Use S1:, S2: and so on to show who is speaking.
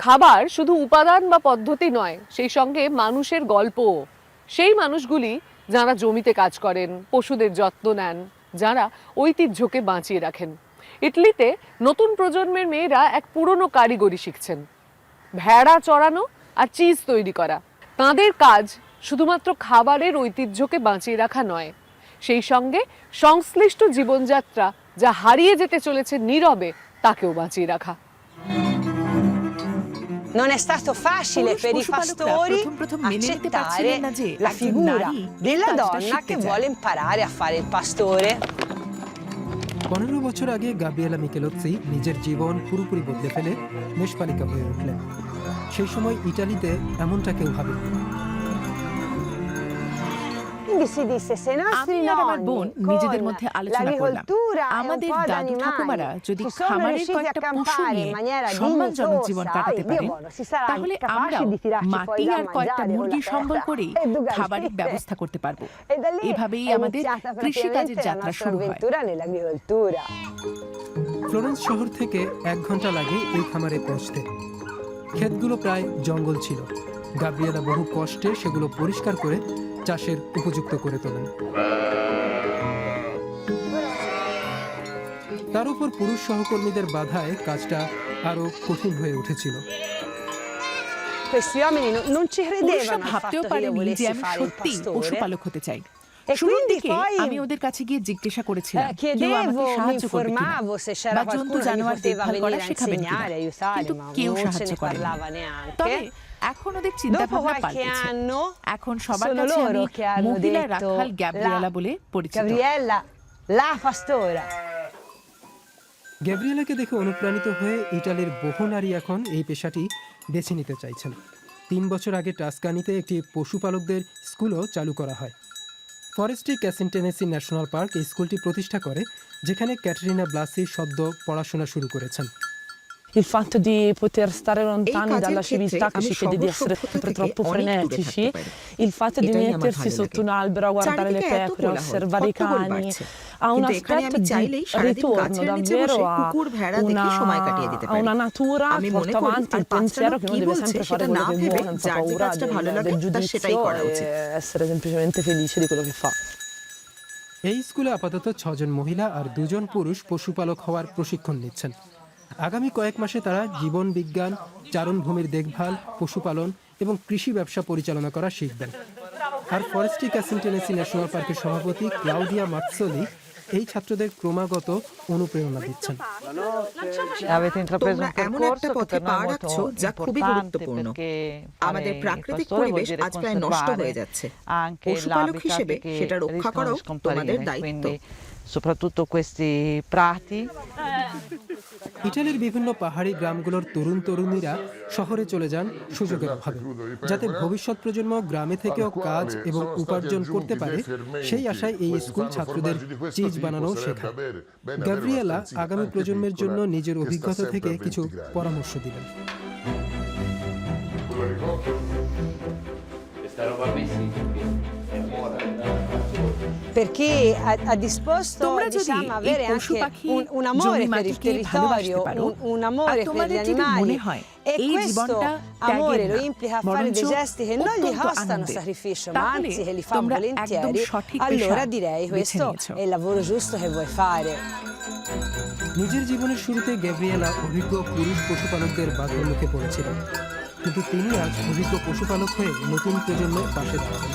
S1: খাবার শুধু উপাদান বা পদ্ধতি নয়, সেই সঙ্গে মানুষের গল্প। সেই মানুষগুলি যারা জমিতে কাজ করেন, পশুদের যত্ন নেন, যারা ঐতিহ্যকে বাঁচিয়ে রাখেন। ইটালিতে নতুন প্রজন্মের মেয়েরা এক পুরনো কারিগরি শিখছেন, ভেড়া চড়ানো আর চিজ তৈরি করা। তাদের কাজ শুধুমাত্র খাবারের ঐতিহ্যকে বাঁচিয়ে রাখা নয়, সেই সঙ্গে সংশ্লিষ্ট জীবনযাত্রা যা হারিয়ে যেতে চলেছে নীরবে তাকেও বাঁচিয়ে রাখা।
S2: Non è stato facile per i pastori accettare la figura della donna che vuole imparare a fare il pastore.
S3: 15 বছর আগে গাব্রিয়েলা মিকেলোৎসি নিজের জীবন পুরোপুরি বদলে ফেলে মেষপালিকা হয়ে উঠলেন। সেই সময় ইটালিতে এমনটা কেউ ভাবেনি।
S4: আমি আর আমার বোন নিজেদের মধ্যে আলোচনা করলাম, আমাদের দাদু ঠাকুমারা যদি খামারের কয়েকটা পশু নিয়ে সম্মানজনক জীবন কাটাতে পারে, তাহলে আমরাও মাটি আর কয়েকটা মুরগি সম্বল করেই খাবারের ব্যবস্থা করতে পারবো। এভাবেই আমাদের কৃষিকাজের যাত্রা শুরু হয়।
S3: ফ্লোরেন্স শহর থেকে 1 ঘন্টা লাগে এই খামারে পৌঁছতে। ক্ষেতগুলো প্রায় জঙ্গল ছিল। গাব্রিয়েলা বহু কষ্টে সেগুলো পরিষ্কার করে চাষের উপযুক্ত করে তোলেন। তার উপর পুরুষ সহকর্মীদের বাধায় কাজটা আরো কঠিন হয়ে উঠেছিল।
S4: পুরুষরা ভাবতেও পারেনি যে আমি সত্যি পশুপালক হতে চাই। শুরুর দিকে আমি ওদের কাছে গিয়ে জিজ্ঞাসা করেছিলাম কেউ আমাকে সাহায্য করবে কিনা, বা জন্তু জানোয়ার দেখভাল করা শেখাবেন কিনা, কিন্তু কেউ সাহায্য করে না। তবে এখন ওদের চিন্তা ভাবনা পাল্টেছে। এখন সবার কাছে আমি মহিলা রাখাল গ্যাব্রিয়েলা বলে পরিচিত।
S3: গ্যাব্রিয়েলাকে দেখে অনুপ্রাণিত হয়ে ইটালির বহু নারী এখন এই পেশাটি বেছে নিতে চাইছেন। 3 বছর আগে টাস্কানিতে একটি পশুপালকদের স্কুলও চালু করা হয়। ফরেস্টি ক্যাসিনটেনেসি ন্যাশনাল পার্ক এই স্কুলটি প্রতিষ্ঠা করে, যেখানে ক্যাটারিনা ব্লাসি সদ্য পড়াশোনা শুরু করেছেন।
S5: Il fatto di poter stare lontani dalla civiltà che ci chiede di essere sempre troppo frenetici, il fatto di mettersi sotto un albero a guardare le pecore, a osservare i cani, ha un aspetto di ritorno davvero a una natura, porta avanti il pensiero che uno deve sempre fare quello che vuole, senza paura del giudizio e essere semplicemente felice di quello che fa.
S3: এই স্কুলে আপাতত 6 জন মহিলা আর 2 জন পুরুষ পশুপালক হওয়ার প্রশিক্ষণ নিচ্ছেন। আগামী কয়েক মাসে তারা জীবন বিজ্ঞান, চারণভূমির দেখভাল, পশুপালন এবং কৃষি ব্যবসা পরিচালনা করা শিখবেন। আর ফরেস্টি ক্যাসিনটেনেসি ন্যাশনাল পার্কের সভাপতি ক্লাউডিয়া মাৎসোলি এই ছাত্রদের ক্রমাগত অনুপ্রেরণা দিচ্ছেন।
S6: তোমরা এমন একটা পথে পা রাখছো যা খুবই গুরুত্বপূর্ণ। আমাদের প্রাকৃতিক পরিবেশ আজ প্রায় নষ্ট হয়ে যাচ্ছে। পশুপালক হিসেবে সেটা রক্ষা করাও তোমাদের দায়িত্ব।
S7: soprattutto questi prati.
S3: ইটালির বিভিন্ন পাহাড়ি গ্রামগুলোর তরুণ তরুণীরা শহরে চলে যান সুযোগের অভাবে, যাতে ভবিষ্যৎ প্রজন্ম গ্রামে থেকেও কাজ এবং উপার্জন করতে পারে। সেই আশায় এই স্কুল ছাত্রদের চিজ বানানো শেখায়। গ্যাব্রিয়েলা আগামী প্রজন্মের জন্য নিজের অভিজ্ঞতা থেকে কিছু পরামর্শ দিলেন।
S2: Per chi ha disposto, diciamo, avere anche un amore per il territorio, un amore per gli animali, e questo amore lo implica a fare dei gesti che non gli costano sacrificio, ma anzi che li fa volentieri, allora direi questo è il lavoro giusto che vuoi fare.
S3: নিজের জীবনের শুরুতে Gabriela অভিজ্ঞ পুরুষ পশুপালকদের বাধার মুখে পড়েছিলেন, কিন্তু তিনি আজ অভিজ্ঞ পশুপালক হয়ে নতুন প্রজন্মের পাশে দাঁড়ান।